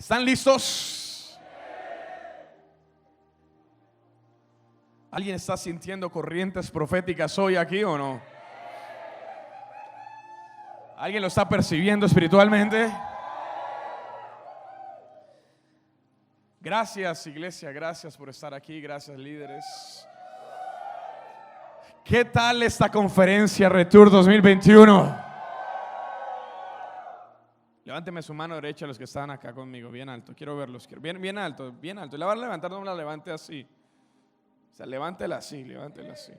¿Están listos? ¿Alguien está sintiendo corrientes proféticas hoy aquí o no? ¿Alguien lo está percibiendo espiritualmente? Gracias, iglesia, gracias por estar aquí, gracias, líderes. ¿Qué tal esta conferencia Retour 2021? Levánteme su mano derecha los que están acá conmigo, bien alto, quiero verlos, bien alto, bien alto. La van a levantar, no me la levante así. O sea, levántela así, levántela así.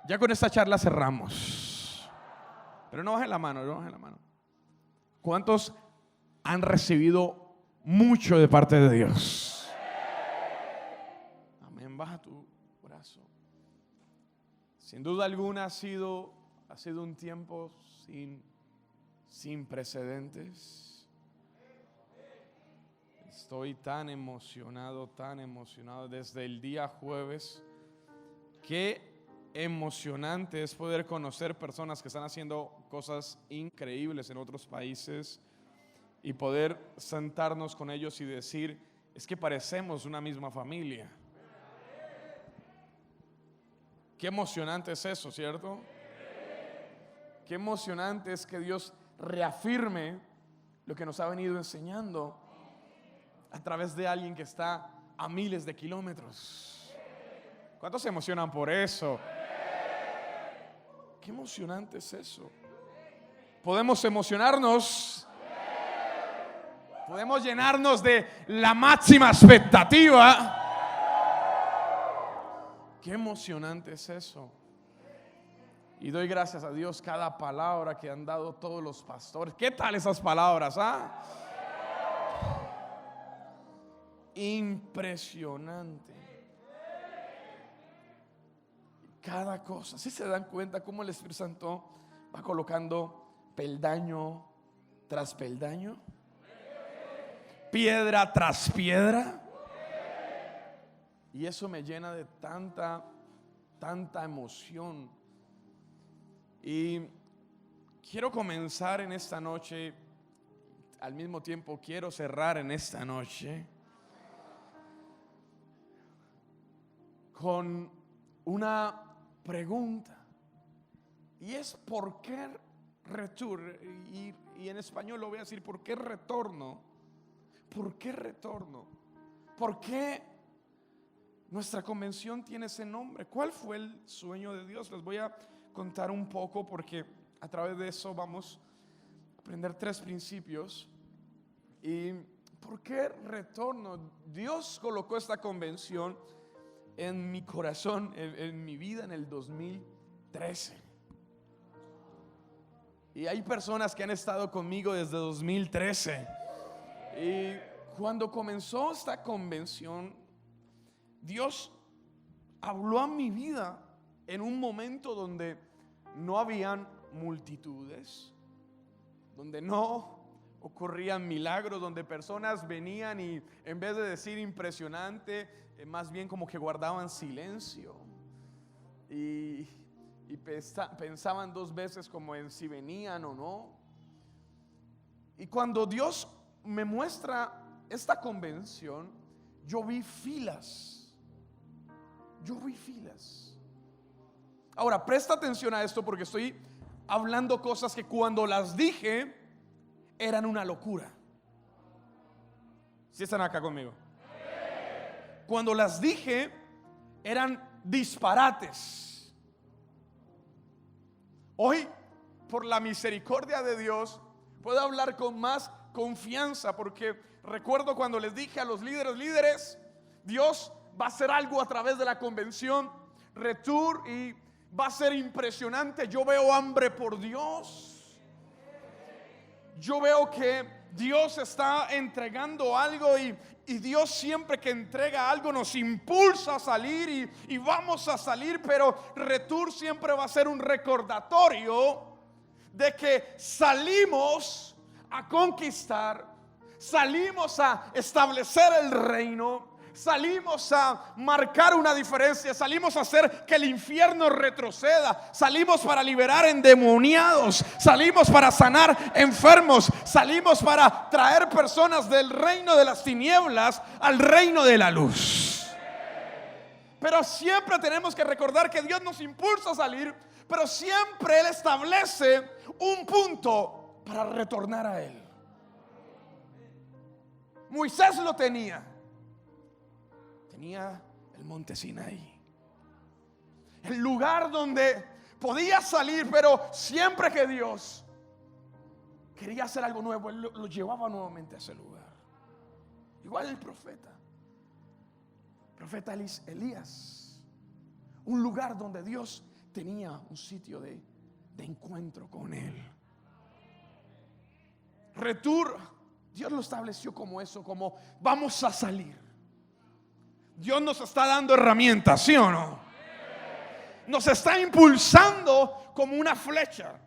Ya con esta charla cerramos. Pero no bajen la mano, no bajen la mano. ¿Cuántos han recibido mucho de parte de Dios? Amén, baja tu brazo. Sin duda alguna ha sido un tiempo sin precedentes. Estoy tan emocionado desde el día jueves. Qué emocionante es poder conocer personas que están haciendo cosas increíbles en otros países y poder sentarnos con ellos y decir, es que parecemos una misma familia. Qué emocionante es eso, ¿cierto? Qué emocionante es que Dios reafirme lo que nos ha venido enseñando a través de alguien que está a miles de kilómetros. ¿Cuántos se emocionan por eso? Qué emocionante es eso. Podemos emocionarnos. Podemos llenarnos de la máxima expectativa. Qué emocionante es eso. Y doy gracias a Dios cada palabra que han dado todos los pastores. ¿Qué tal esas palabras? Impresionante. Cada cosa. ¿Sí se dan cuenta cómo el Espíritu Santo va colocando peldaño tras peldaño? Piedra tras piedra. Y eso me llena de tanta emoción. Y quiero comenzar en esta noche, al mismo tiempo quiero cerrar en esta noche con una pregunta. Y es ¿por qué Retour? Y en español lo voy a decir, ¿por qué retorno? ¿Por qué retorno? ¿Por qué nuestra convención tiene ese nombre? ¿Cuál fue el sueño de Dios? Les voy a contar un poco porque a través de eso vamos a aprender 3 principios. ¿Y por qué retorno? Dios colocó esta convención en mi corazón, en mi vida en el 2013. Y hay personas que han estado conmigo desde 2013. Y cuando comenzó esta convención, Dios habló a mi vida en un momento donde no habían multitudes, donde no ocurrían milagros, donde personas venían y en vez de decir impresionante, más bien como que guardaban silencio y pensaban 2 veces como en si venían o no. Y cuando Dios me muestra esta convención, yo vi filas. Ahora, presta atención a esto porque estoy hablando cosas que cuando las dije eran una locura. ¿Sí están acá conmigo? Cuando las dije eran disparates. Hoy, por la misericordia de Dios, puedo hablar con más confianza porque recuerdo cuando les dije a los líderes, Dios va a hacer algo a través de la convención Retour y va a ser impresionante. Yo veo hambre por Dios. Yo veo que Dios está entregando algo y Dios siempre que entrega algo nos impulsa a salir y vamos a salir, pero Retour siempre va a ser un recordatorio de que salimos a conquistar, salimos a establecer el reino, salimos a marcar una diferencia, salimos a hacer que el infierno retroceda, salimos para liberar endemoniados, salimos para sanar enfermos, salimos para traer personas del reino de las tinieblas al reino de la luz. Pero siempre tenemos que recordar que Dios nos impulsa a salir, pero siempre Él establece un punto para retornar a Él. Moisés lo tenía el monte Sinaí, el lugar donde podía salir, pero siempre que Dios quería hacer algo nuevo, Él lo llevaba nuevamente a ese lugar. Igual el profeta Elías, un lugar donde Dios tenía un sitio de encuentro con Él. Retur, Dios lo estableció como eso, como vamos a salir. Dios nos está dando herramientas, ¿sí o no? Nos está impulsando como una flecha.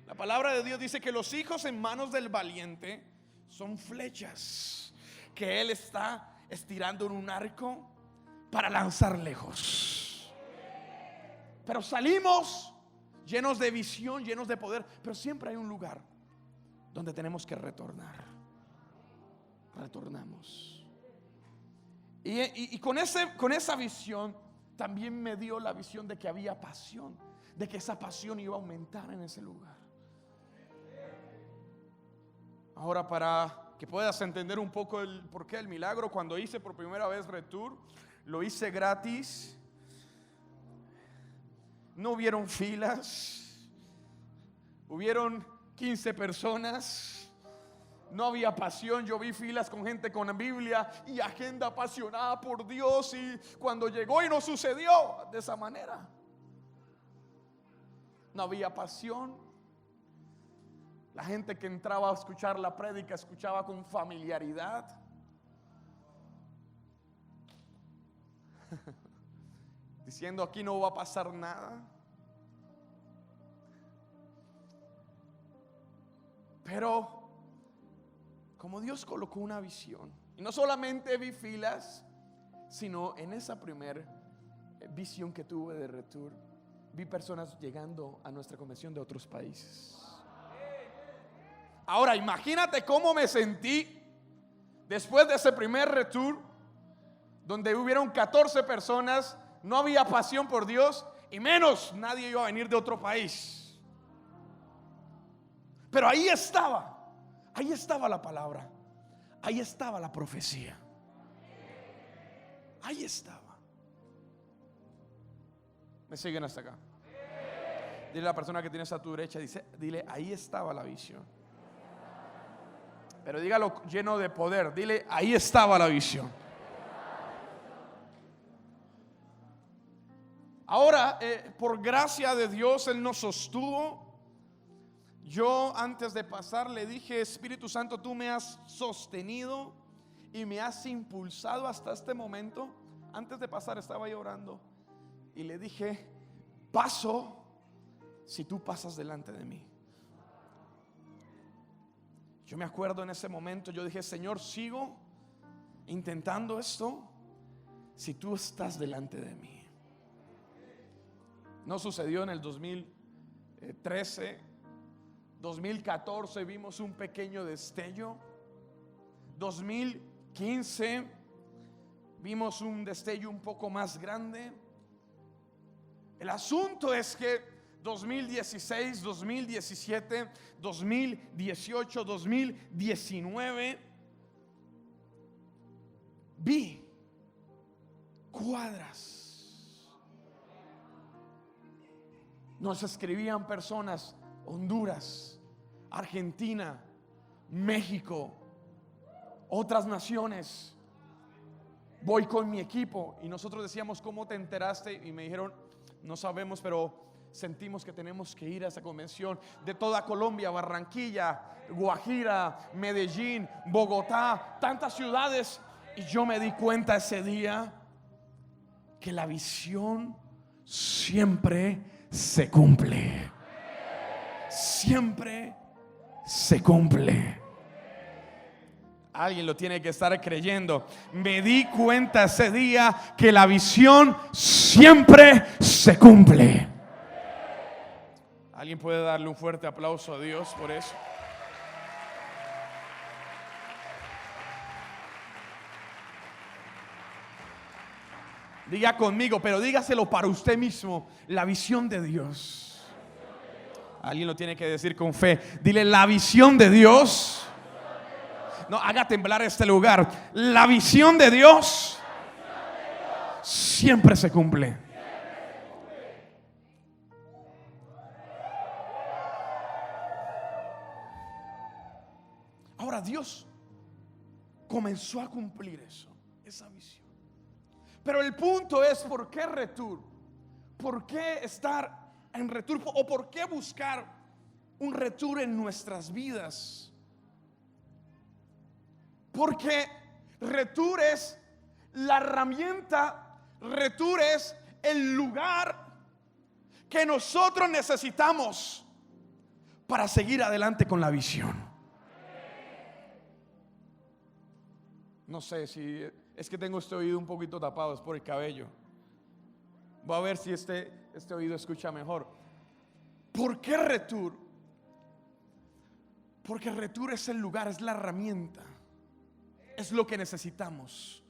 La palabra de Dios dice que los hijos en manos del valiente son flechas que él está estirando en un arco para lanzar lejos. Pero salimos llenos de visión, llenos de poder, pero siempre hay un lugar donde tenemos que retornar. Retornamos. Y con esa visión también me dio la visión de que había pasión, de que esa pasión iba a aumentar en ese lugar. Ahora, para que puedas entender un poco el porqué del milagro, cuando hice por primera vez Retur, lo hice gratis. No hubieron filas, hubieron 15 personas. No había pasión. Yo vi filas con gente con Biblia y agenda apasionada por Dios, y cuando llegó y no sucedió de esa manera, no había pasión. La gente que entraba a escuchar la prédica escuchaba con familiaridad. Diciendo, aquí no va a pasar nada. Pero como Dios colocó una visión, y no solamente vi filas, sino en esa primer visión que tuve de Retur, vi personas llegando a nuestra convención de otros países. Ahora imagínate cómo me sentí después de ese primer Retur, donde hubieron 14 personas, no había pasión por Dios, y menos nadie iba a venir de otro país. Pero ahí estaba la palabra, ahí estaba la profecía, ahí estaba. ¿Me siguen hasta acá? Dile a la persona que tienes a tu derecha, dile, ahí estaba la visión. Pero dígalo lleno de poder, dile, ahí estaba la visión. Ahora, por gracia de Dios, Él nos sostuvo. Yo antes de pasar le dije, Espíritu Santo, tú me has sostenido y me has impulsado hasta este momento. Antes de pasar estaba yo orando y le dije, paso si tú pasas delante de mí. Yo me acuerdo en ese momento, yo dije, Señor, sigo intentando esto si tú estás delante de mí. No sucedió en el 2013. 2014 vimos un pequeño destello. 2015 vimos un destello un poco más grande. El asunto es que 2016, 2017, 2018, 2019 vi cuadras. Nos escribían personas: Honduras, Argentina, México, otras naciones. Voy con mi equipo y nosotros decíamos, ¿cómo te enteraste? Y me dijeron, no sabemos, pero sentimos que tenemos que ir a esa convención. De toda Colombia, Barranquilla, Guajira, Medellín, Bogotá, tantas ciudades. Y yo me di cuenta ese día que la visión siempre se cumple. Siempre se cumple. Alguien lo tiene que estar creyendo. Me di cuenta ese día que la visión siempre se cumple. Alguien puede darle un fuerte aplauso a Dios por eso. Diga conmigo, pero dígaselo para usted mismo. La visión de Dios. Alguien lo tiene que decir con fe. Dile, la visión de Dios. No, haga temblar este lugar. La visión de Dios siempre se cumple. Ahora Dios comenzó a cumplir eso, esa visión. Pero el punto es, ¿por qué Retour? ¿Por qué estar en Retour? ¿O por qué buscar un Retour en nuestras vidas? Porque Retour es la herramienta, Retour es el lugar que nosotros necesitamos para seguir adelante con la visión. No sé si es que tengo este oído un poquito tapado, es por el cabello. Voy a ver si este oído escucha mejor. ¿Por qué Retour? Porque Retour es el lugar, es la herramienta, es lo que necesitamos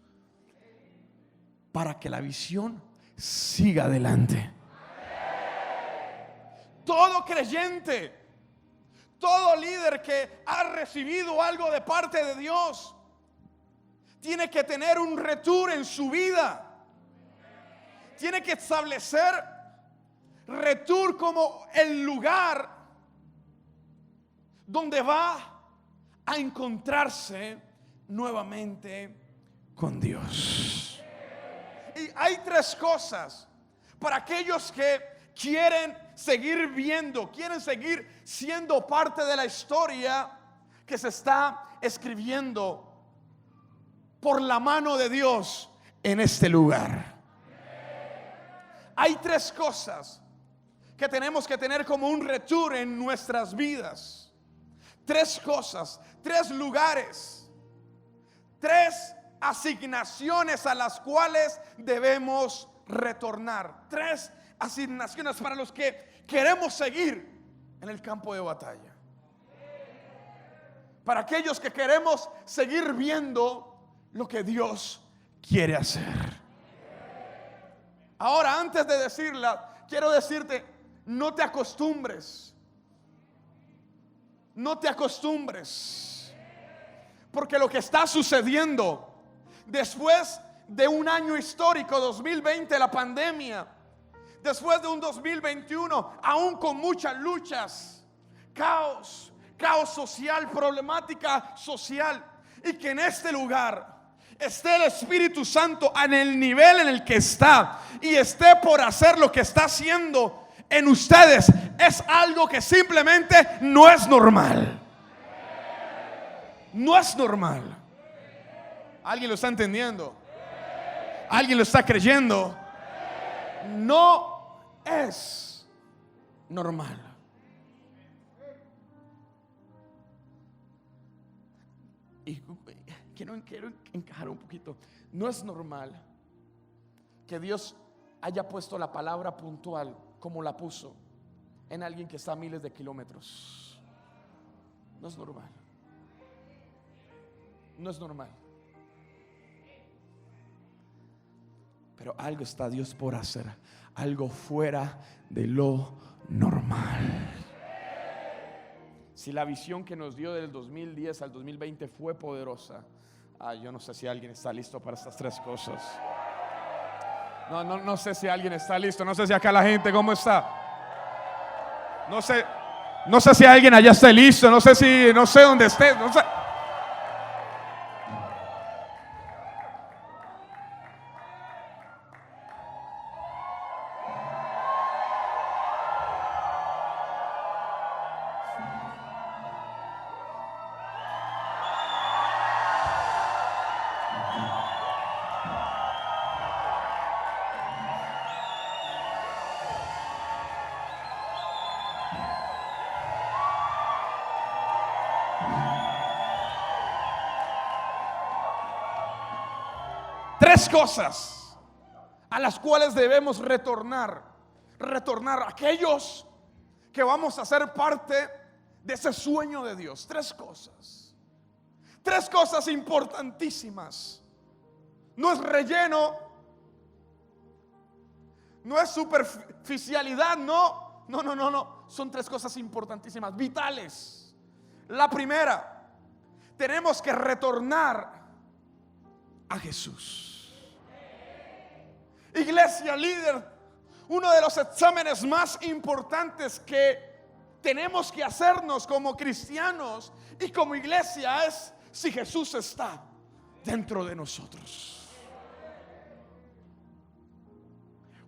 para que la visión siga adelante. Todo creyente, todo líder que ha recibido algo de parte de Dios tiene que tener un Retour en su vida. Tiene que establecer Retour como el lugar donde va a encontrarse nuevamente con Dios. Y hay tres cosas para aquellos que quieren seguir viendo, quieren seguir siendo parte de la historia que se está escribiendo por la mano de Dios en este lugar. Hay tres cosas que tenemos que tener como un Retour en nuestras vidas. Tres cosas, tres lugares, tres asignaciones a las cuales debemos retornar. Tres asignaciones para los que queremos seguir en el campo de batalla. Para aquellos que queremos seguir viendo lo que Dios quiere hacer. Ahora, antes de decirla, quiero decirte, no te acostumbres. No te acostumbres. Porque lo que está sucediendo después de un año histórico, 2020, la pandemia, después de un 2021, aún con muchas luchas, caos social, problemática social, y que en este lugar esté el Espíritu Santo en el nivel en el que está y esté por hacer lo que está haciendo en ustedes, es algo que simplemente no es normal. No es normal. ¿Alguien lo está entendiendo? ¿Alguien lo está creyendo? No es normal. Y quiero encajar un poquito. No es normal que Dios haya puesto la palabra puntual como la puso en alguien que está a miles de kilómetros. No es normal. No es normal. Pero algo está Dios por hacer, algo fuera de lo normal. Si la visión que nos dio del 2010 al 2020 fue poderosa, yo no sé si alguien está listo para estas tres cosas. No sé si alguien está listo. No sé si acá la gente cómo está. No sé si alguien allá está listo. No sé dónde esté. No sé. tres cosas a las cuales debemos retornar aquellos que vamos a ser parte de ese sueño de Dios. Tres cosas importantísimas. No es relleno, no es superficialidad, no. Son tres cosas importantísimas, vitales. La primera, tenemos que retornar a Jesús. Iglesia, líder, uno de los exámenes más importantes que tenemos que hacernos como cristianos y como iglesia es si Jesús está dentro de nosotros.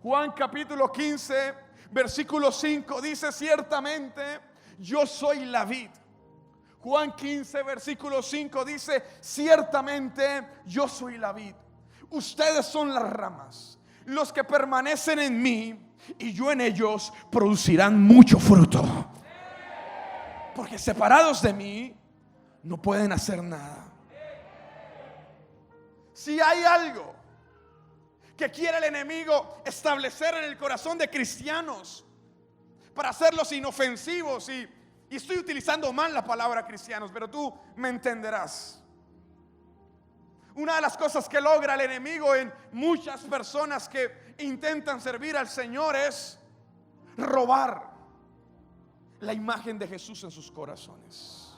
Juan capítulo 15, versículo 5 dice: ciertamente yo soy la vid. Juan 15, versículo 5 dice: ciertamente yo soy la vid, ustedes son las ramas. Los que permanecen en mí y yo en ellos producirán mucho fruto, porque separados de mí no pueden hacer nada. Si hay algo que quiere el enemigo establecer en el corazón de cristianos para hacerlos inofensivos, y estoy utilizando mal la palabra cristianos, pero tú me entenderás. Una de las cosas que logra el enemigo en muchas personas que intentan servir al Señor es robar la imagen de Jesús en sus corazones,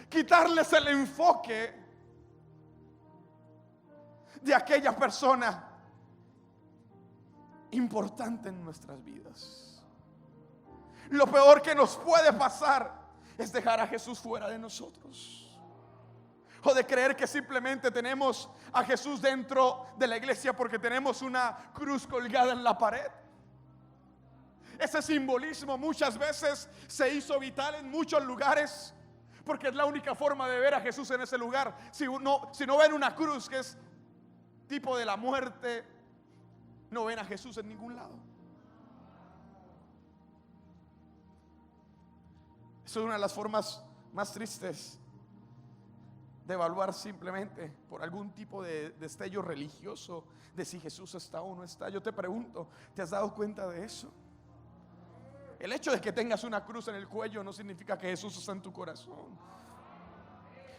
quitarles el enfoque de aquella persona importante en nuestras vidas. Lo peor que nos puede pasar es dejar a Jesús fuera de nosotros, o de creer que simplemente tenemos a Jesús dentro de la iglesia porque tenemos una cruz colgada en la pared. Ese simbolismo muchas veces se hizo vital en muchos lugares porque es la única forma de ver a Jesús en ese lugar. Si no ven una cruz que es tipo de la muerte, no ven a Jesús en ningún lado. Eso es una de las formas más tristes de evaluar simplemente por algún tipo de destello religioso de si Jesús está o no está. Yo te pregunto, ¿te has dado cuenta de eso? El hecho de que tengas una cruz en el cuello no significa que Jesús está en tu corazón.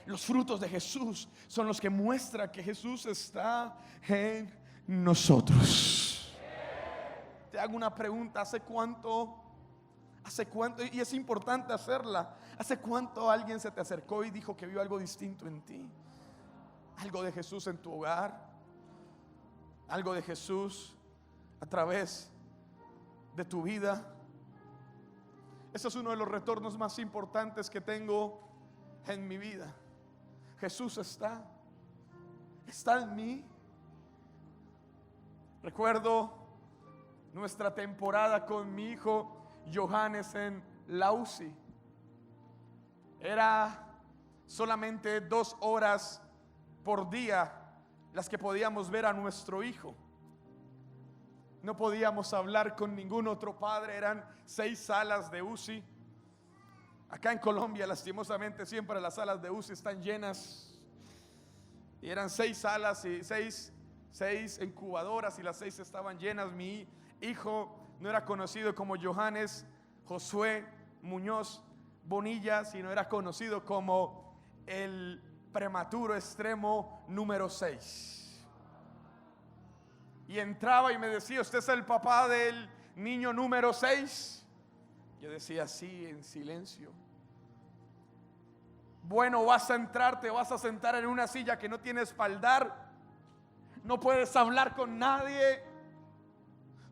Los frutos de Jesús son los que muestran que Jesús está en nosotros. Te hago una pregunta: ¿hace cuánto? Y es importante hacerla. ¿Hace cuánto alguien se te acercó y dijo que vio algo distinto en ti? Algo de Jesús en tu hogar, algo de Jesús a través de tu vida. Ese es uno de los retornos más importantes que tengo en mi vida. Jesús está en mí. Recuerdo nuestra temporada con mi hijo Johannes en la UCI. Era solamente 2 horas por día las que podíamos ver a nuestro hijo. No podíamos hablar con ningún otro padre. Eran 6 salas de UCI. Acá en Colombia, lastimosamente, siempre las salas de UCI están llenas. Y eran 6 salas y 6 incubadoras, y las 6 estaban llenas. Mi hijo no era conocido como Johannes Josué Muñoz Bonilla, sino era conocido como el prematuro extremo número 6. Y entraba y me decía: ¿usted es el papá del niño número 6? Yo decía: sí, en silencio. Bueno, vas a entrar, te vas a sentar en una silla que no tiene espaldar, no puedes hablar con nadie,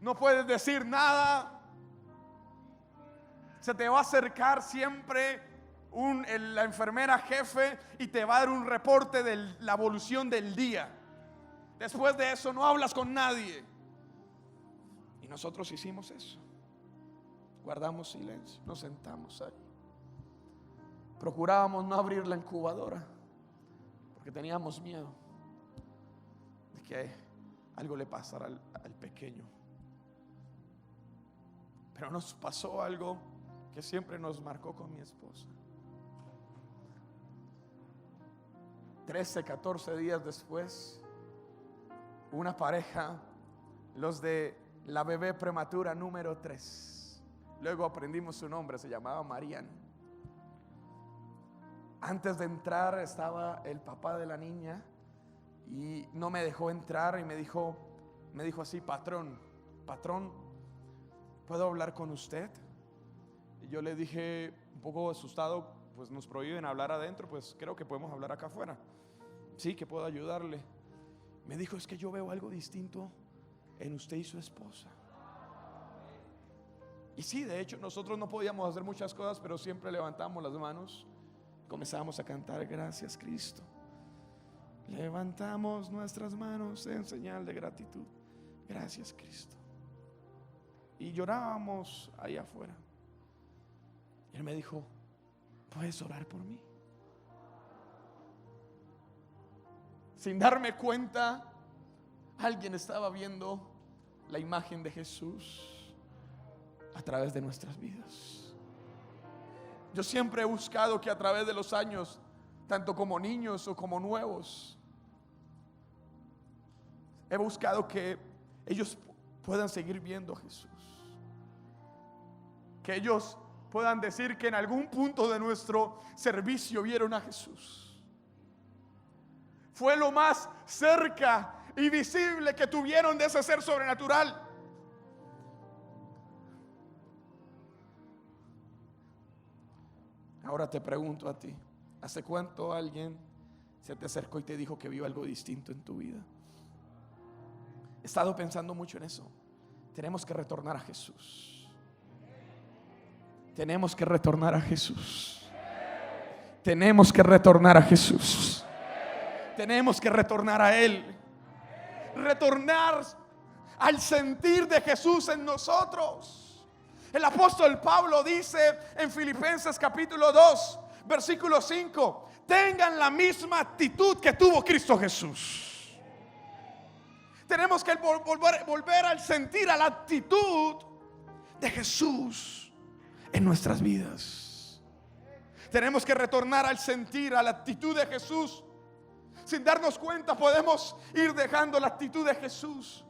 no puedes decir nada. Se te va a acercar siempre la enfermera jefe y te va a dar un reporte de la evolución del día. Después de eso no hablas con nadie. Y nosotros hicimos eso. Guardamos silencio, nos sentamos ahí. Procurábamos no abrir la incubadora porque teníamos miedo de que algo le pasara al pequeño. Pero nos pasó algo que siempre nos marcó con mi esposa. 13, 14 días después, una pareja, los de la bebé prematura número 3. Luego aprendimos su nombre, se llamaba Marian. Antes de entrar estaba el papá de la niña y no me dejó entrar y me dijo así: patrón, ¿puedo hablar con usted? Y yo le dije, un poco asustado, pues nos prohíben hablar adentro, pues creo que podemos hablar acá afuera. Sí, que puedo ayudarle. Me dijo: es que yo veo algo distinto en usted y su esposa. Y sí, de hecho nosotros no podíamos hacer muchas cosas, pero siempre levantamos las manos, comenzamos a cantar: gracias, Cristo. Levantamos nuestras manos en señal de gratitud. Gracias, Cristo. Y llorábamos ahí afuera. Y él me dijo: ¿puedes orar por mí? Sin darme cuenta, alguien estaba viendo la imagen de Jesús a través de nuestras vidas. Yo siempre he buscado que a través de los años, tanto como niños o como nuevos, he buscado que ellos puedan seguir viendo a Jesús, que ellos puedan decir que en algún punto de nuestro servicio vieron a Jesús. Fue lo más cerca y visible que tuvieron de ese ser sobrenatural. Ahora te pregunto a ti: ¿hace cuánto alguien se te acercó y te dijo que vio algo distinto en tu vida? He estado pensando mucho en eso. Tenemos que retornar a Jesús. Tenemos que retornar a Jesús. Tenemos que retornar a Jesús. Tenemos que retornar a Él. Retornar al sentir de Jesús en nosotros. El apóstol Pablo dice en Filipenses capítulo 2, versículo 5: tengan la misma actitud que tuvo Cristo Jesús. Tenemos que volver al sentir, a la actitud de Jesús en nuestras vidas. Tenemos que retornar al sentir, a la actitud de Jesús. Sin darnos cuenta podemos ir dejando la actitud de Jesús.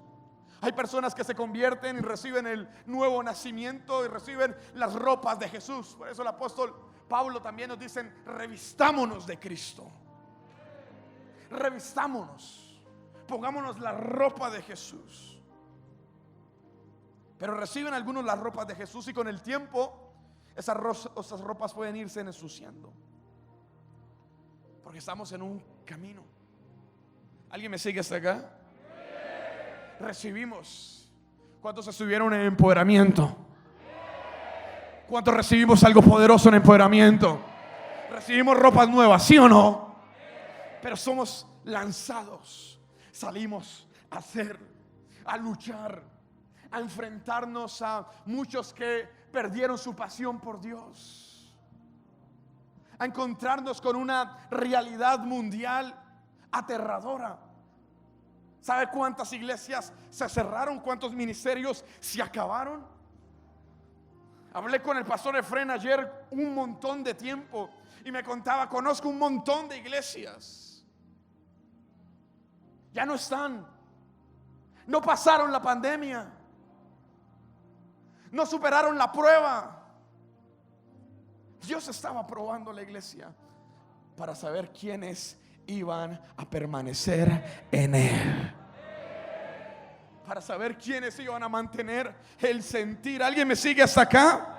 Hay personas que se convierten y reciben el nuevo nacimiento y reciben las ropas de Jesús. Por eso el apóstol Pablo también nos dice: revistámonos de Cristo. Revistámonos, pongámonos la ropa de Jesús. Pero reciben algunos las ropas de Jesús y con el tiempo esas ropas pueden irse ensuciando, porque estamos en un camino. ¿Alguien me sigue hasta acá? Recibimos. ¿Cuántos estuvieron en empoderamiento? ¿Cuántos recibimos algo poderoso en empoderamiento? Recibimos ropas nuevas, ¿sí o no? Pero somos lanzados. Salimos a hacer, a luchar, a enfrentarnos a muchos que perdieron su pasión por Dios, a encontrarnos con una realidad mundial aterradora. ¿Sabe cuántas iglesias se cerraron? ¿Cuántos ministerios se acabaron? Hablé con el pastor Efren ayer un montón de tiempo y me contaba: conozco un montón de iglesias. Ya no están. No pasaron la pandemia. No superaron la prueba. Dios estaba probando la iglesia para saber quiénes iban a permanecer en Él, para saber quiénes iban a mantener el sentir. ¿Alguien me sigue hasta acá?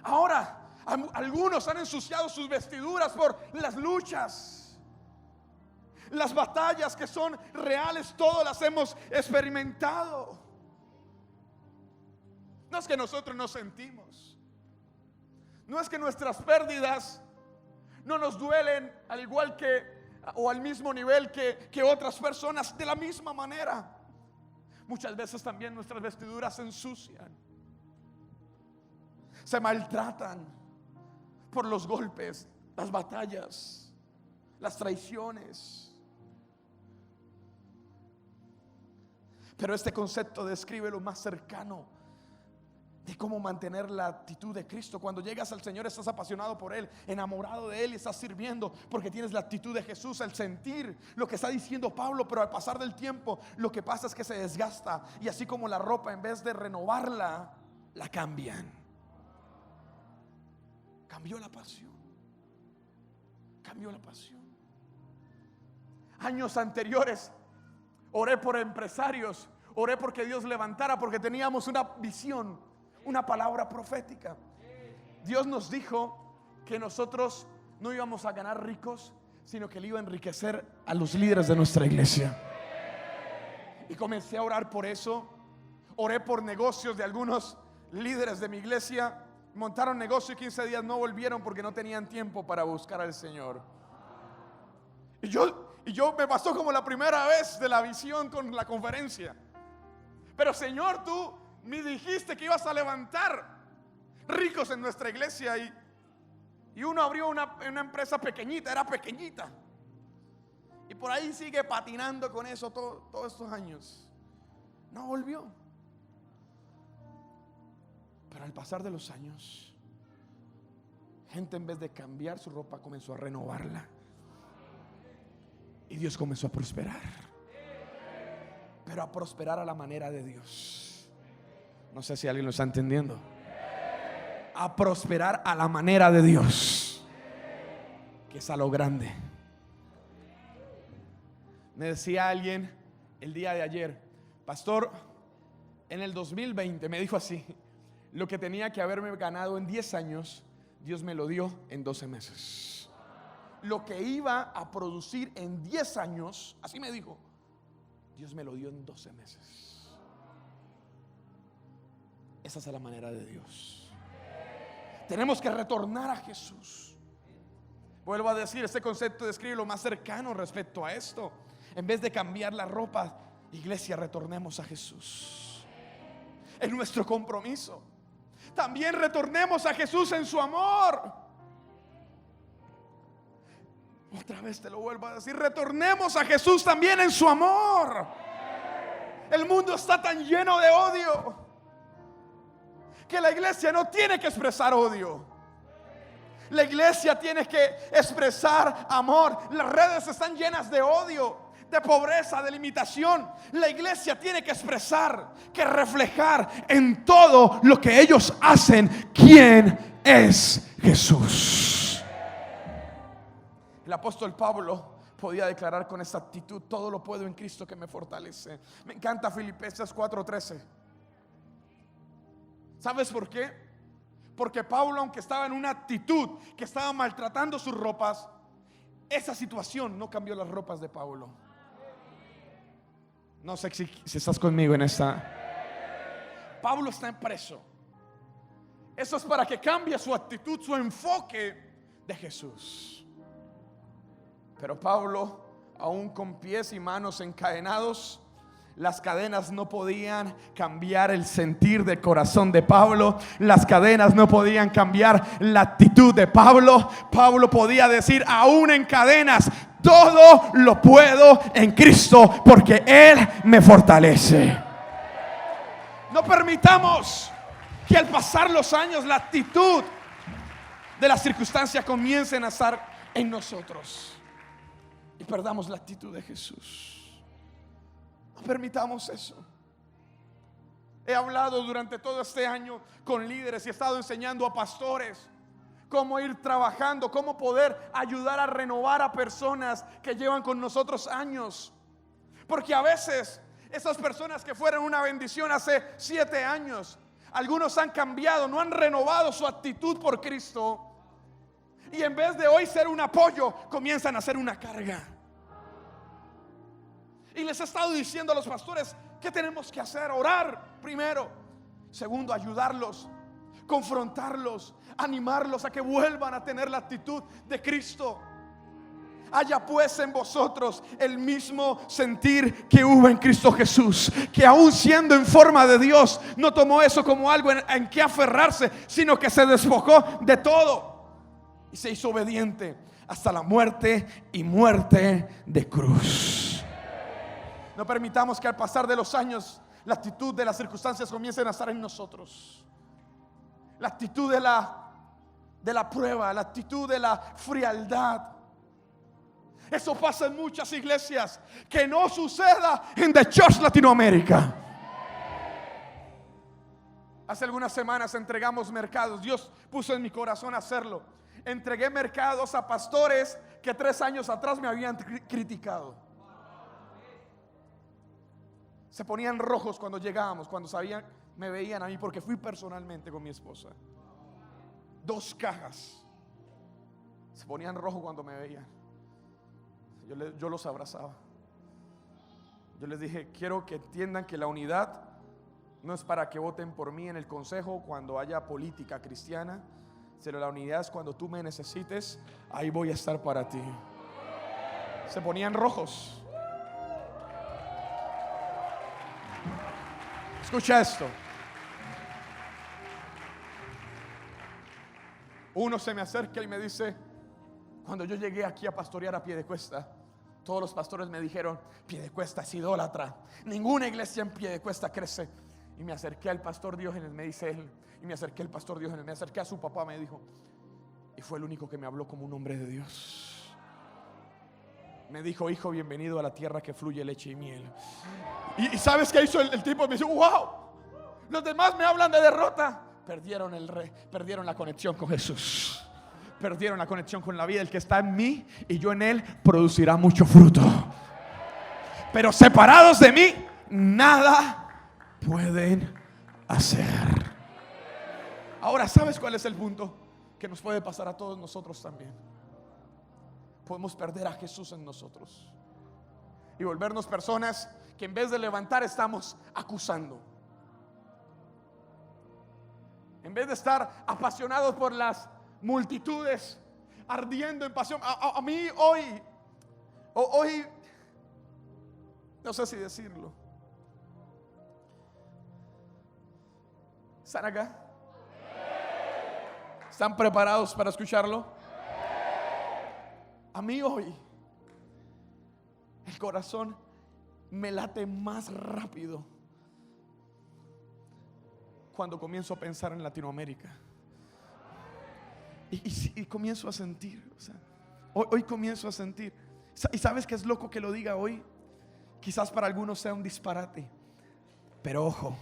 Ahora, algunos han ensuciado sus vestiduras por las luchas, las batallas que son reales. Todas las hemos experimentado. No es que nosotros no sentimos, no es que nuestras pérdidas no nos duelen al igual que o al mismo nivel que otras personas. De la misma manera, muchas veces también nuestras vestiduras se ensucian, se maltratan por los golpes, las batallas, las traiciones. Pero este concepto describe lo más cercano de cómo mantener la actitud de Cristo. Cuando llegas al Señor estás apasionado por Él, enamorado de Él, y estás sirviendo porque tienes la actitud de Jesús, el sentir lo que está diciendo Pablo. Pero al pasar del tiempo lo que pasa es que se desgasta, y así como la ropa, en vez de renovarla, la cambian. Cambió la pasión. Cambió la pasión. Años anteriores oré por empresarios, oré porque Dios levantara, porque teníamos una visión, una palabra profética. Dios nos dijo que nosotros no íbamos a ganar ricos, sino que le iba a enriquecer a los líderes de nuestra iglesia. Y comencé a orar por eso. Oré por negocios de algunos líderes de mi iglesia. Montaron negocio y 15 días no volvieron porque no tenían tiempo para buscar al Señor. Y yo me pasó como la primera vez de la visión con la conferencia. Pero Señor, tú me dijiste que ibas a levantar ricos en nuestra iglesia. Y uno abrió una empresa pequeñita, era pequeñita. Y por ahí sigue patinando con eso todos estos años. No volvió. Pero al pasar de los años, gente, en vez de cambiar su ropa, comenzó a renovarla. Y Dios comenzó a prosperar. Pero a prosperar a la manera de Dios. No sé si alguien lo está entendiendo. A prosperar a la manera de Dios, que es a lo grande. Me decía alguien el día de ayer: pastor, en el 2020, me dijo así, lo que tenía que haberme ganado en 10 años, Dios me lo dio en 12 meses. Lo que iba a producir en 10 años, así me dijo, Dios me lo dio en 12 meses. Esa es la manera de Dios. Tenemos que retornar a Jesús. Vuelvo a decir, este concepto describe lo más cercano respecto a esto. En vez de cambiar la ropa, iglesia, retornemos a Jesús en nuestro compromiso. También retornemos a Jesús en su amor. Otra vez te lo vuelvo a decir, retornemos a Jesús también en su amor. El mundo está tan lleno de odio que la iglesia no tiene que expresar odio. La iglesia tiene que expresar amor. Las redes están llenas de odio, de pobreza, de limitación. La iglesia tiene que expresar, que reflejar en todo lo que ellos hacen quién es Jesús. El apóstol Pablo podía declarar con esta actitud: todo lo puedo en Cristo que me fortalece. Me encanta Filipenses 4:13. ¿Sabes por qué? Porque Pablo, aunque estaba en una actitud que estaba maltratando sus ropas, esa situación no cambió las ropas de Pablo. No sé si estás conmigo en esta. Pablo está en preso. Eso es para que cambie su actitud, su enfoque de Jesús. Pero Pablo, aún con pies y manos encadenados, las cadenas no podían cambiar el sentir del corazón de Pablo. Las cadenas no podían cambiar la actitud de Pablo. Pablo podía decir, aún en cadenas, todo lo puedo en Cristo porque Él me fortalece. No permitamos que al pasar los años la actitud de las circunstancias comiencen a estar en nosotros y perdamos la actitud de Jesús. No permitamos eso. He hablado durante todo este año con líderes y he estado enseñando a pastores cómo ir trabajando, cómo poder ayudar a renovar a personas que llevan con nosotros años. Porque a veces esas personas que fueron una bendición hace 7 años, algunos han cambiado, no han renovado su actitud por Cristo, y en vez de hoy ser un apoyo, comienzan a ser una carga. Y les he estado diciendo a los pastores qué tenemos que hacer: orar primero, segundo, ayudarlos, confrontarlos, animarlos a que vuelvan a tener la actitud de Cristo. Haya pues en vosotros el mismo sentir que hubo en Cristo Jesús, que aún siendo en forma de Dios, no tomó eso como algo en que aferrarse, sino que se despojó de todo y se hizo obediente hasta la muerte y muerte de cruz. No permitamos que al pasar de los años la actitud de las circunstancias comiencen a estar en nosotros. la actitud de la prueba, la actitud de la frialdad. Eso pasa en muchas iglesias. Que no suceda en The Church Latinoamérica. Hace algunas semanas entregamos mercados. Dios puso en mi corazón hacerlo. Entregué mercados a pastores que 3 años atrás me habían criticado. Se ponían rojos cuando llegábamos, cuando sabían, me veían a mí, porque fui personalmente con mi esposa. 2 cajas. Se ponían rojos cuando me veían. Yo los abrazaba. Yo les dije, quiero que entiendan que la unidad no es para que voten por mí en el consejo cuando haya política cristiana, sino la unidad es cuando tú me necesites, ahí voy a estar para ti. Se ponían rojos. Escucha esto. Uno se me acerca y me dice, cuando yo llegué aquí a pastorear a Piedecuesta, todos los pastores me dijeron, Piedecuesta es idólatra, ninguna iglesia en Piedecuesta crece. Y me acerqué al pastor Diógenes, me dice él, y me acerqué al pastor Diógenes, me acerqué a su papá, me dijo, y fue el único que me habló como un hombre de Dios. Me dijo, hijo, bienvenido a la tierra que fluye leche y miel. Y ¿sabes qué hizo el tipo? Me dijo, wow, los demás me hablan de derrota. Perdieron la conexión con Jesús. Perdieron la conexión con la vida. El que está en mí y yo en él producirá mucho fruto. Pero separados de mí, nada pueden hacer. Ahora, ¿sabes cuál es el punto? Que nos puede pasar a todos nosotros también. Podemos perder a Jesús en nosotros y volvernos personas que en vez de levantar estamos acusando. En vez de estar apasionados por las multitudes, ardiendo en pasión. A mí hoy, no sé si decirlo. ¿Están acá? ¿Están preparados para escucharlo? A mí hoy el corazón me late más rápido cuando comienzo a pensar en Latinoamérica. Y comienzo a sentir, o sea, hoy comienzo a sentir. ¿Y sabes qué es loco que lo diga hoy? Quizás para algunos sea un disparate, pero ojo,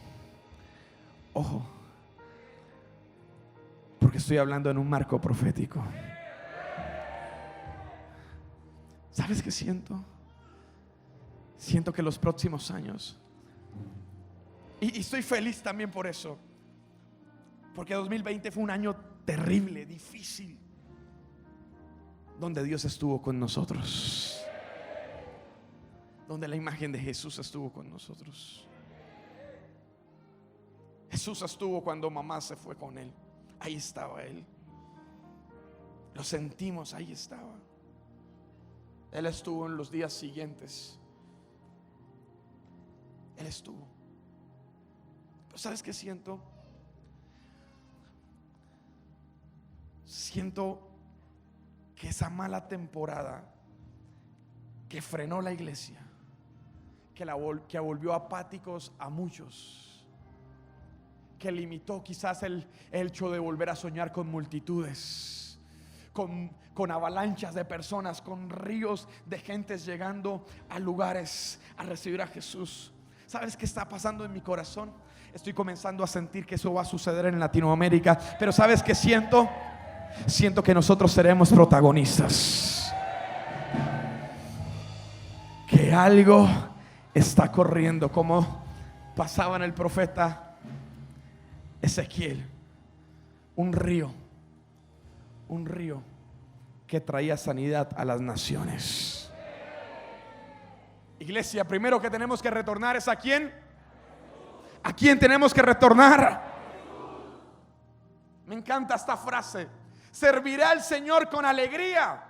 porque estoy hablando en un marco profético. ¿Sabes qué siento? Siento que los próximos años, y estoy feliz también por eso, porque 2020 fue un año terrible, difícil, donde Dios estuvo con nosotros, donde la imagen de Jesús estuvo con nosotros. Jesús estuvo cuando mamá se fue con él. Ahí estaba él. Lo sentimos, ahí estaba. Él estuvo en los días siguientes. Él estuvo. Pero ¿sabes qué siento? Siento que esa mala temporada que frenó la iglesia, que volvió apáticos a muchos, que limitó quizás el hecho de volver a soñar con multitudes, con avalanchas de personas, con ríos de gentes llegando a lugares a recibir a Jesús. ¿Sabes qué está pasando en mi corazón? Estoy comenzando a sentir que eso va a suceder en Latinoamérica. Pero ¿sabes qué siento? Siento que nosotros seremos protagonistas, que algo está corriendo, como pasaba en el profeta Ezequiel. Un río que traía sanidad a las naciones. Iglesia, primero que tenemos que retornar es ¿a quién? ¿A quién tenemos que retornar? Me encanta esta frase: serviré al Señor con alegría.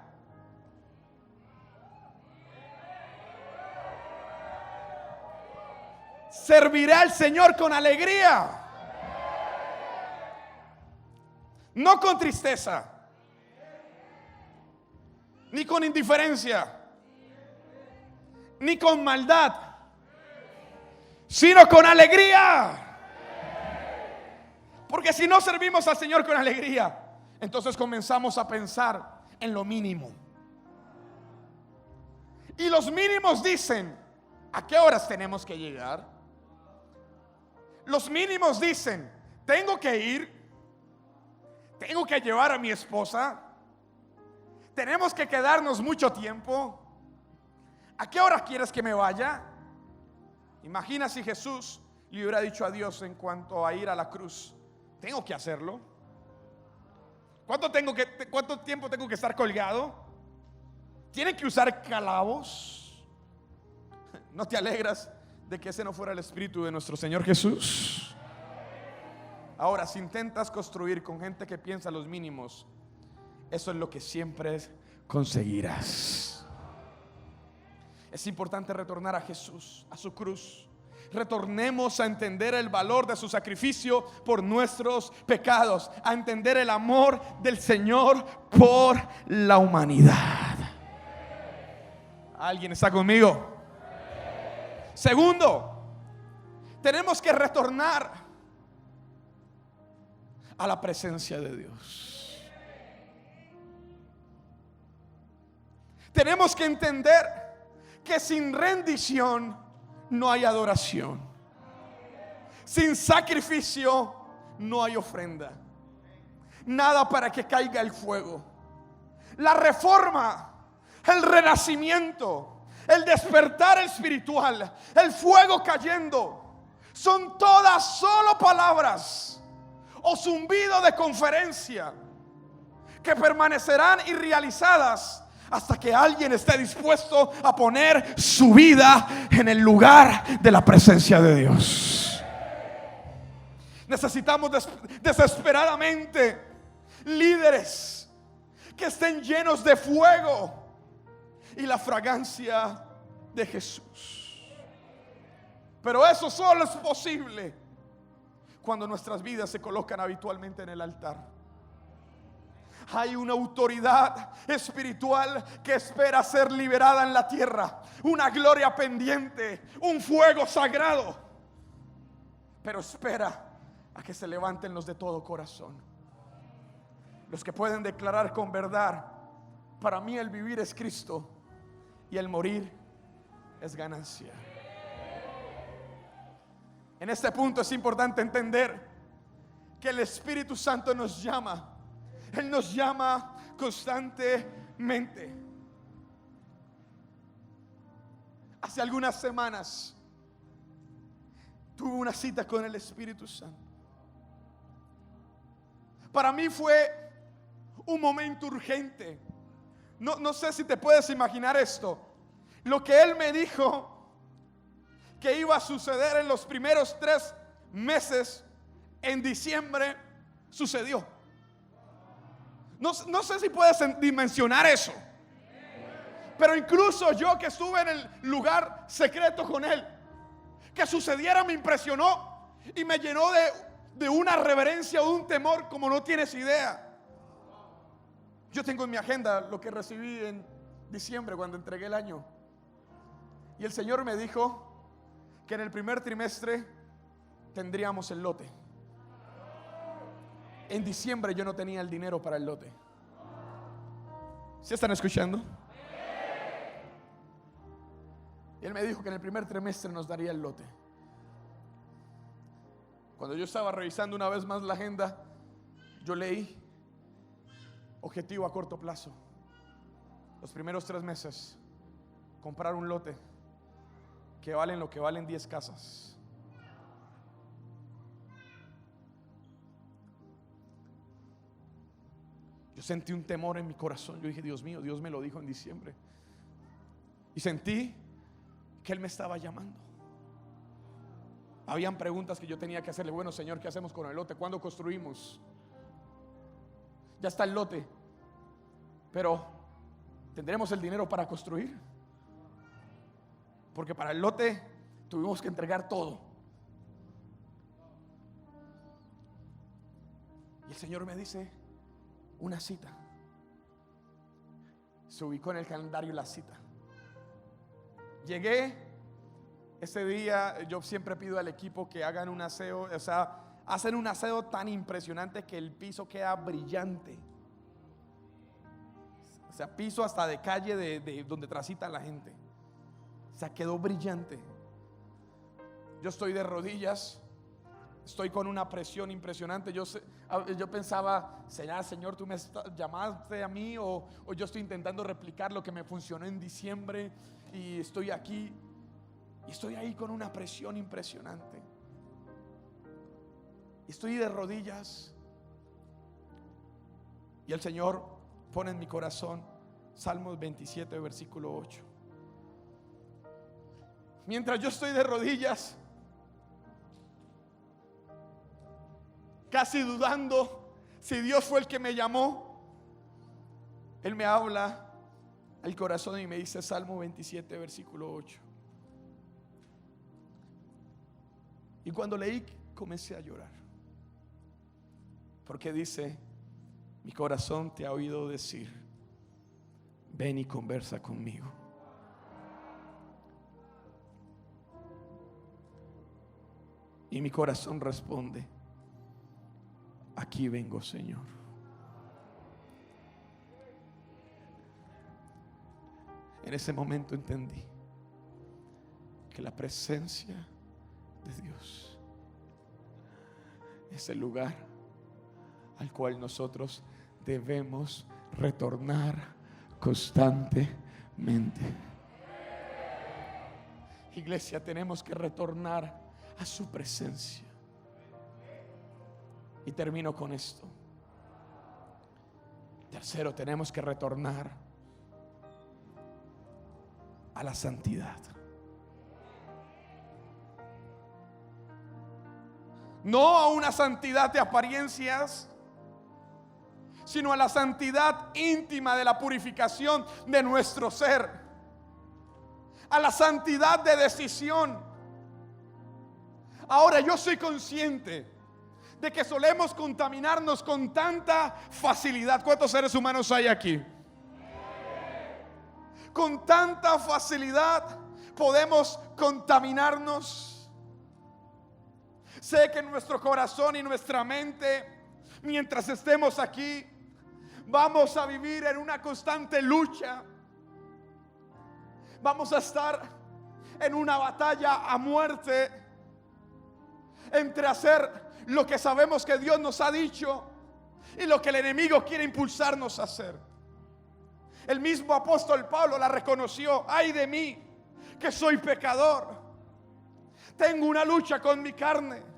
Serviré al Señor con alegría, no con tristeza, ni con indiferencia, ni con maldad, sino con alegría. Porque si no servimos al Señor con alegría, entonces comenzamos a pensar en lo mínimo. Y los mínimos dicen: ¿a qué horas tenemos que llegar? Los mínimos dicen: tengo que ir, tengo que llevar a mi esposa, tenemos que quedarnos mucho tiempo. ¿A qué hora quieres que me vaya? Imagina si Jesús le hubiera dicho a Dios en cuanto a ir a la cruz: tengo que hacerlo. ¿Cuánto tiempo tengo que estar colgado? ¿Tienen que usar clavos? ¿No te alegras de que ese no fuera el espíritu de nuestro Señor Jesús? Ahora, si intentas construir con gente que piensa los mínimos, eso es lo que siempre conseguirás. Es importante retornar a Jesús, a su cruz. Retornemos a entender el valor de su sacrificio por nuestros pecados, a entender el amor del Señor por la humanidad. ¿Alguien está conmigo? Segundo, tenemos que retornar a la presencia de Dios. Tenemos que entender que sin rendición no hay adoración. Sin sacrificio no hay ofrenda. Nada para que caiga el fuego. La reforma, el renacimiento, el despertar espiritual, el fuego cayendo, son todas solo palabras o zumbido de conferencia que permanecerán irrealizadas hasta que alguien esté dispuesto a poner su vida en el lugar de la presencia de Dios. Necesitamos desesperadamente líderes que estén llenos de fuego y la fragancia de Jesús. Pero eso solo es posible cuando nuestras vidas se colocan habitualmente en el altar. Hay una autoridad espiritual que espera ser liberada en la tierra, una gloria pendiente, un fuego sagrado, pero espera a que se levanten los de todo corazón, los que pueden declarar con verdad: para mí el vivir es Cristo y el morir es ganancia. En este punto es importante entender que el Espíritu Santo nos llama. Él nos llama constantemente. Hace algunas semanas tuve una cita con el Espíritu Santo. Para mí fue un momento urgente. No sé si te puedes imaginar esto. Lo que Él me dijo que iba a suceder en los primeros 3 meses en diciembre, sucedió. No sé si puedes dimensionar eso. Pero incluso yo, que estuve en el lugar secreto con Él, que sucediera me impresionó y me llenó de una reverencia o de un temor como no tienes idea. Yo tengo en mi agenda lo que recibí en diciembre cuando entregué el año. Y el Señor me dijo que en el primer trimestre tendríamos el lote. En diciembre yo no tenía el dinero para el lote. ¿Sí están escuchando? Y Él me dijo que en el primer trimestre nos daría el lote. Cuando yo estaba revisando una vez más la agenda, yo leí: objetivo a corto plazo, los primeros 3 meses, comprar un lote que valen lo que valen 10 casas. Yo sentí un temor en mi corazón. Yo dije: Dios mío, Dios me lo dijo en diciembre. Y sentí que Él me estaba llamando. Habían preguntas que yo tenía que hacerle. Bueno, Señor, ¿qué hacemos con el lote? ¿Cuándo construimos? Ya está el lote, pero ¿tendremos el dinero para construir? Porque para el lote tuvimos que entregar todo. Y el Señor me dice: una cita. Se ubicó en el calendario la cita. Llegué ese día. Yo siempre pido al equipo que hagan un aseo, o sea, hacen un aseo tan impresionante que el piso queda brillante. O sea, piso hasta de calle de donde transita la gente. O sea, quedó brillante. Yo estoy de rodillas, estoy con una presión impresionante. Yo pensaba, Señor, tú me llamaste a mí, o yo estoy intentando replicar lo que me funcionó en diciembre, y estoy aquí y estoy ahí con una presión impresionante. Estoy de rodillas y el Señor pone en mi corazón Salmos 27 versículo 8. Mientras yo estoy de rodillas, casi dudando si Dios fue el que me llamó, Él me habla al corazón y me dice Salmo 27 versículo 8. Y cuando leí, comencé a llorar, porque dice: mi corazón te ha oído decir, ven y conversa conmigo. Y mi corazón responde: aquí vengo, Señor. En ese momento entendí que la presencia de Dios es el lugar al cual nosotros debemos retornar constantemente. Iglesia, tenemos que retornar a su presencia. Y termino con esto. Tercero, tenemos que retornar a la santidad. No a una santidad de apariencias, sino a la santidad íntima de la purificación de nuestro ser, a la santidad de decisión. Ahora, yo soy consciente de que solemos contaminarnos con tanta facilidad. ¿Cuántos seres humanos hay aquí? Con tanta facilidad podemos contaminarnos. Sé que en nuestro corazón y nuestra mente, mientras estemos aquí, vamos a vivir en una constante lucha. Vamos a estar en una batalla a muerte entre hacer lo que sabemos que Dios nos ha dicho y lo que el enemigo quiere impulsarnos a hacer. El mismo apóstol Pablo la reconoció: ay de mí, que soy pecador, tengo una lucha con mi carne.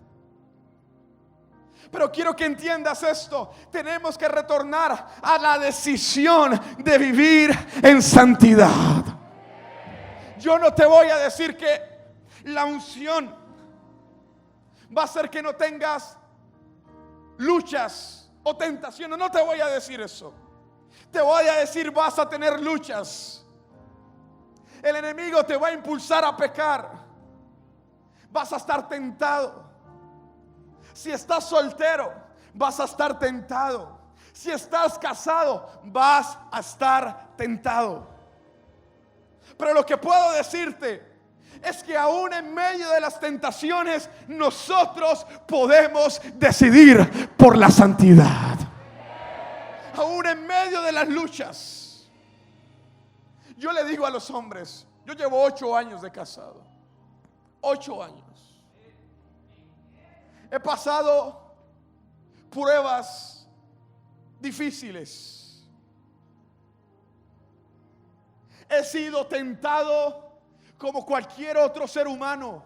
Pero quiero que entiendas esto: tenemos que retornar a la decisión de vivir en santidad. Yo no te voy a decir que la unción va a hacer que no tengas luchas o tentaciones. No te voy a decir eso. Te voy a decir: vas a tener luchas. El enemigo te va a impulsar a pecar. Vas a estar tentado. Si estás soltero, vas a estar tentado. Si estás casado, vas a estar tentado. Pero lo que puedo decirte es que aún en medio de las tentaciones, nosotros podemos decidir por la santidad. Aún en medio de las luchas. Yo le digo a los hombres, yo llevo 8 años de casado. 8 años. He pasado pruebas difíciles. He sido tentado como cualquier otro ser humano.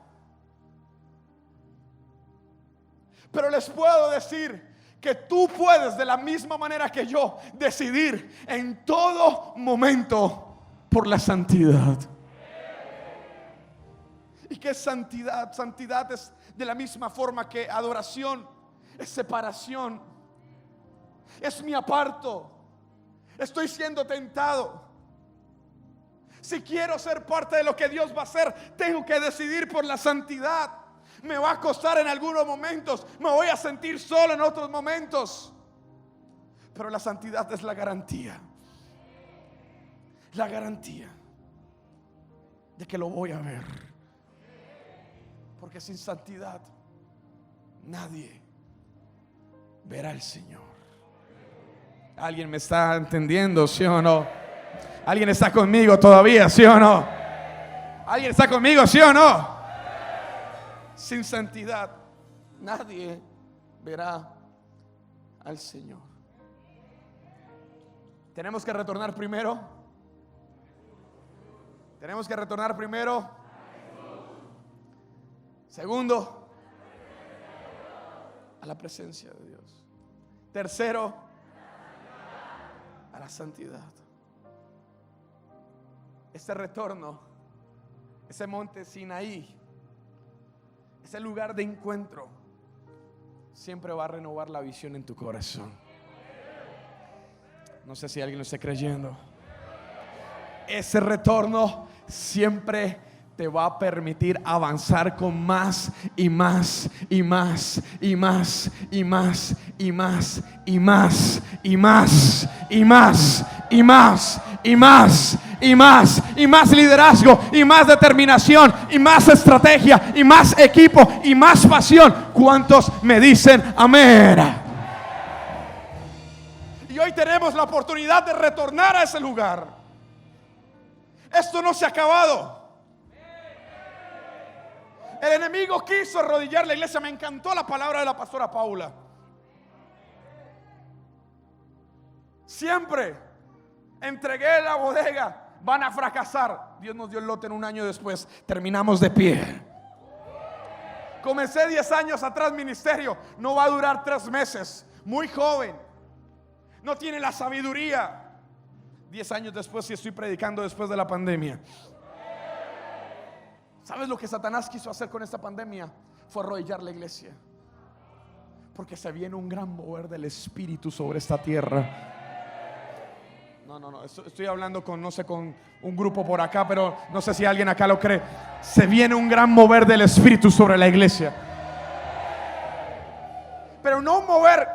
Pero les puedo decir que tú puedes, de la misma manera que yo, decidir en todo momento por la santidad. ¿Y qué es santidad? Santidad es de la misma forma que adoración, es separación, es mi aparto. Estoy siendo tentado. Si quiero ser parte de lo que Dios va a hacer, tengo que decidir por la santidad. Me va a costar en algunos momentos, me voy a sentir solo en otros momentos, pero la santidad es la garantía de que lo voy a ver. Porque sin santidad nadie ver al Señor. ¿Alguien me está entendiendo, sí o no? ¿Alguien está conmigo todavía, sí o no? ¿Alguien está conmigo, sí o no? Sin santidad nadie verá al Señor. Tenemos que retornar primero. Tenemos que retornar primero. Segundo, a la presencia de Dios. Tercero, a la santidad. Este retorno, ese monte Sinaí, ese lugar de encuentro, siempre va a renovar la visión en tu corazón. No sé si alguien lo está creyendo. Ese retorno siempre te va a permitir avanzar con más y más y más y más y más y más y más y más y más y más y más y más y más liderazgo y más determinación y más estrategia y más equipo y más pasión. ¿Cuántos me dicen amén? Y hoy tenemos la oportunidad de retornar a ese lugar. Esto no se ha acabado. El enemigo quiso arrodillar la iglesia. Me encantó la palabra de la pastora Paula. Siempre entregué la bodega, van a fracasar. Dios nos dio el lote en un año después. Terminamos de pie. Comencé 10 años atrás ministerio. No va a durar 3 meses. Muy joven. No tiene la sabiduría. 10 años después, si estoy predicando después de la pandemia. ¿Sabes lo que Satanás quiso hacer con esta pandemia? Fue arrodillar la iglesia. Porque se viene un gran mover del Espíritu sobre esta tierra. No, estoy hablando con, no sé, con un grupo por acá, pero no sé si alguien acá lo cree. Se viene un gran mover del Espíritu sobre la iglesia. Pero no un mover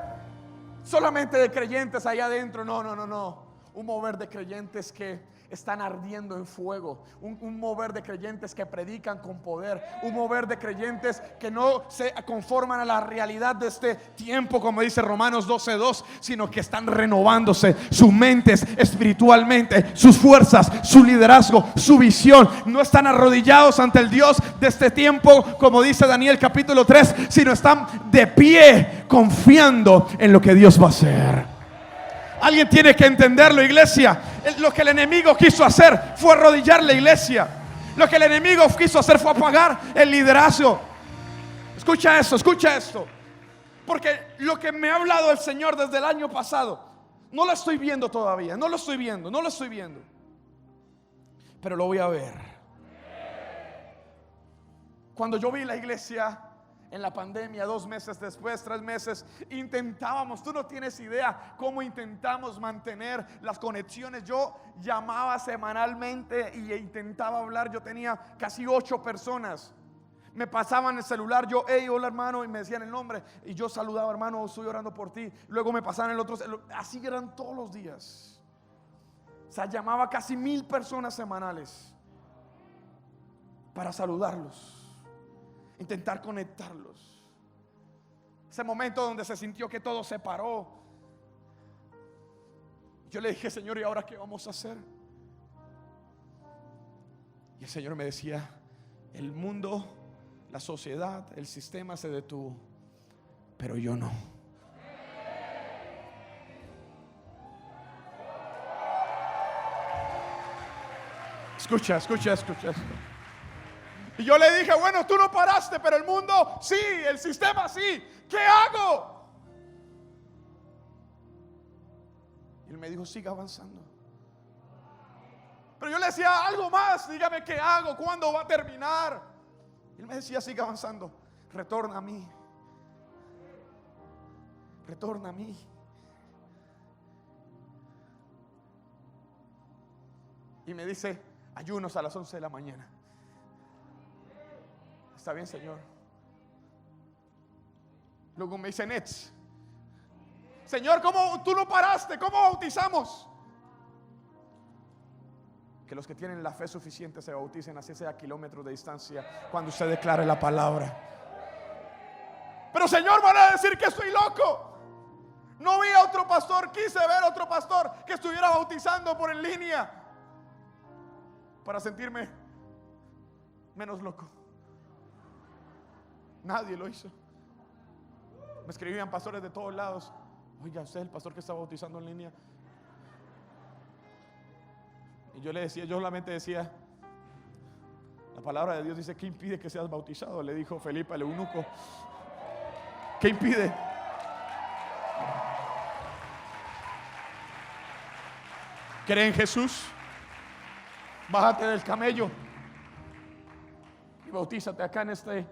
solamente de creyentes allá adentro, no. Un mover de creyentes que están ardiendo en fuego. Un mover de creyentes que predican con poder. Un mover de creyentes que no se conforman a la realidad de este tiempo, como dice Romanos 12:2, sino que están renovándose sus mentes espiritualmente, sus fuerzas, su liderazgo, su visión. No están arrodillados ante el Dios de este tiempo, como dice Daniel capítulo 3, sino están de pie confiando en lo que Dios va a hacer. Alguien tiene que entenderlo, iglesia. Lo que el enemigo quiso hacer fue arrodillar la iglesia. Lo que el enemigo quiso hacer fue apagar el liderazgo. Escucha esto. Porque lo que me ha hablado el Señor desde el año pasado, no lo estoy viendo todavía. No lo estoy viendo. Pero lo voy a ver. Cuando yo vi la iglesia en la pandemia, 2 meses después, 3 meses, intentábamos, tú no tienes idea cómo intentamos mantener las conexiones. Yo llamaba semanalmente y intentaba hablar. Yo tenía casi 8 personas. Me pasaban el celular, yo, hey, hola hermano, y me decían el nombre, y yo saludaba, hermano, estoy orando por ti. Luego me pasaban el otro, así eran todos los días. O sea, llamaba casi 1000 personas semanales para saludarlos, intentar conectarlos. Ese momento donde se sintió que todo se paró, yo le dije, Señor, ¿y ahora qué vamos a hacer? Y el Señor me decía, el mundo, la sociedad, el sistema se detuvo, pero yo no. Escucha esto. Y yo le dije, bueno, tú no paraste, pero el mundo sí, el sistema sí. ¿Qué hago? Y él me dijo, siga avanzando. Pero yo le decía, algo más, dígame qué hago, cuándo va a terminar. Y él me decía, siga avanzando, retorna a mí. Retorna a mí. Y me dice, ayunos a las 11 de la mañana. Está bien, Señor. Luego me dice Nets, Señor, ¿cómo tú no paraste? ¿Cómo bautizamos? Que los que tienen la fe suficiente se bauticen, así sea a kilómetros de distancia, cuando usted declare la palabra. Pero Señor, van a decir que estoy loco. No vi a otro pastor, quise ver a otro pastor que estuviera bautizando por en línea para sentirme menos loco. Nadie lo hizo. Me escribían pastores de todos lados: oiga, usted es el pastor que está bautizando en línea. Y yo le decía, yo solamente decía: la palabra de Dios dice, ¿qué impide que seas bautizado? Le dijo Felipe al eunuco. ¿Qué impide? ¿Cree en Jesús? Bájate del camello y bautízate acá en este.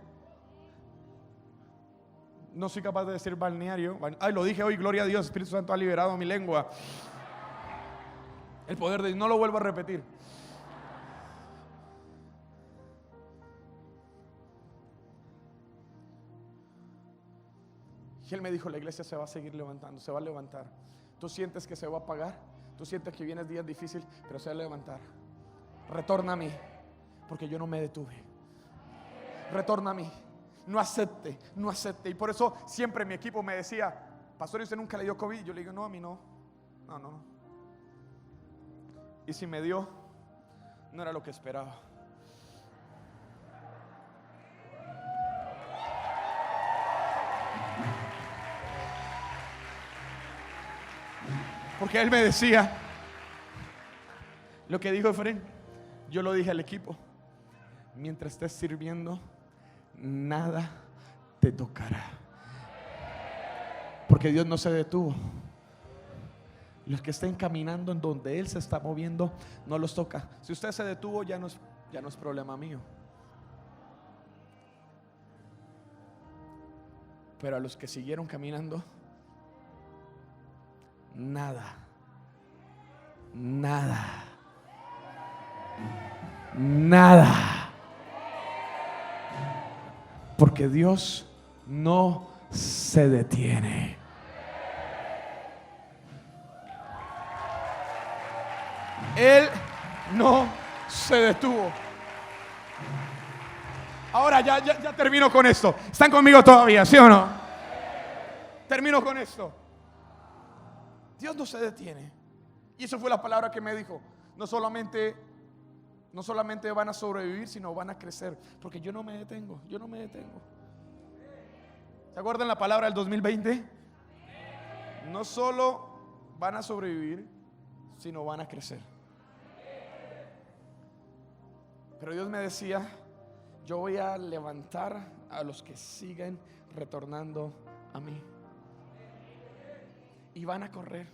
No soy capaz de decir balneario. Ay, lo dije hoy, gloria a Dios. Espíritu Santo ha liberado mi lengua. El poder de Dios, no lo vuelvo a repetir. Y él me dijo: la iglesia se va a seguir levantando, se va a levantar. Tú sientes que se va a apagar, tú sientes que vienes días difíciles, pero se va a levantar. Retorna a mí, porque yo no me detuve. Retorna a mí. No acepte, no acepte. Y por eso siempre mi equipo me decía: pastor, ¿usted nunca le dio COVID? Yo le digo: no, a mí no. No. Y si me dio, no era lo que esperaba. Porque él me decía lo que dijo Efraín. Yo lo dije al equipo: mientras estés sirviendo, nada te tocará, porque Dios no se detuvo. Los que estén caminando en donde Él se está moviendo, no los toca. Si usted se detuvo, ya no es problema mío. Pero a los que siguieron caminando, nada, porque Dios no se detiene. Él no se detuvo. Ahora ya termino con esto. ¿Están conmigo todavía, sí o no? Termino con esto. Dios no se detiene. Y eso fue la palabra que me dijo. No solamente van a sobrevivir, sino van a crecer. Porque yo no me detengo. ¿Se acuerdan la palabra del 2020? No solo van a sobrevivir, sino van a crecer. Pero Dios me decía: yo voy a levantar a los que siguen retornando a mí. Y van a correr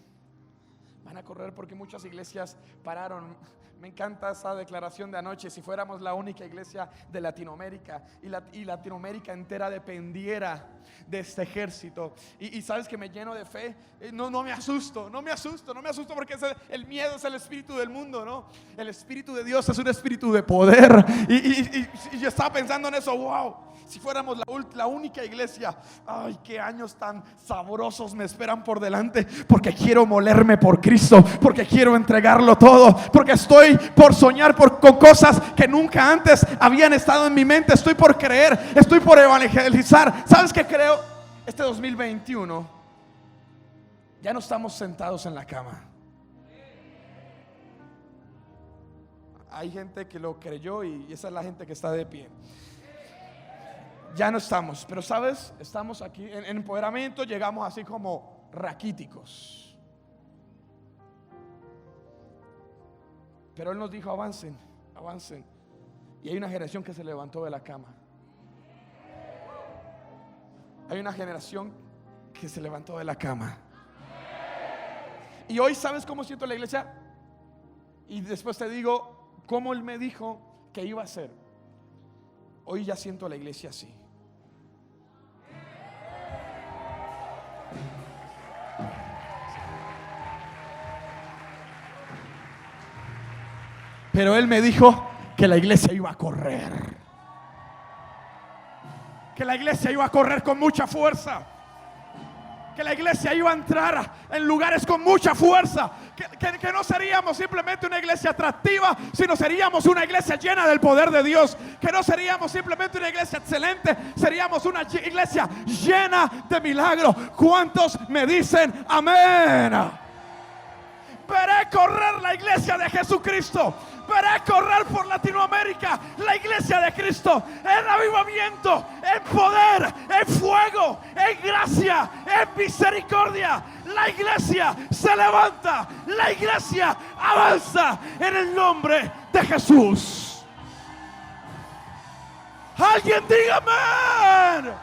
porque muchas iglesias pararon. Me encanta esa declaración de anoche: si fuéramos la única iglesia de Latinoamérica y Latinoamérica entera dependiera de este ejército. Y sabes que me lleno de fe. No me asusto porque el miedo es el espíritu del mundo, ¿no? El espíritu de Dios es un espíritu de poder. Y yo estaba pensando en eso: wow, si fuéramos la única iglesia, ay, qué años tan sabrosos me esperan por delante, porque quiero molerme por Cristo, porque quiero entregarlo todo, porque estoy por soñar con cosas que nunca antes habían estado en mi mente. Estoy por creer, estoy por evangelizar. ¿Sabes qué creo? Este 2021 ya no estamos sentados en la cama. Hay gente que lo creyó y esa es la gente que está de pie. Ya no estamos, pero sabes, estamos aquí en empoderamiento. Llegamos así como raquíticos, pero Él nos dijo: avancen. Y hay una generación que se levantó de la cama. Hay una generación que se levantó de la cama. Y hoy, ¿sabes cómo siento la iglesia? Y después te digo cómo Él me dijo que iba a ser. Hoy ya siento la iglesia así. Pero Él me dijo que la iglesia iba a correr. Que la iglesia iba a correr con mucha fuerza. que la iglesia iba a entrar en lugares con mucha fuerza, que no seríamos simplemente una iglesia atractiva, sino seríamos una iglesia llena del poder de Dios, que no seríamos simplemente una iglesia excelente, seríamos una iglesia llena de milagros. ¿Cuántos me dicen amén? Veré correr la iglesia de Jesucristo. Veré correr por Latinoamérica la iglesia de Cristo, en avivamiento, en poder, en fuego, en gracia, en misericordia. La iglesia se levanta, la iglesia avanza en el nombre de Jesús. Alguien diga amén.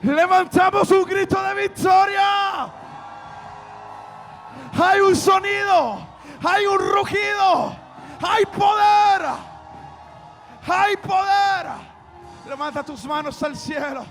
Levantamos un grito de victoria. Hay un sonido, hay un rugido, hay poder, hay poder. Levanta tus manos al cielo.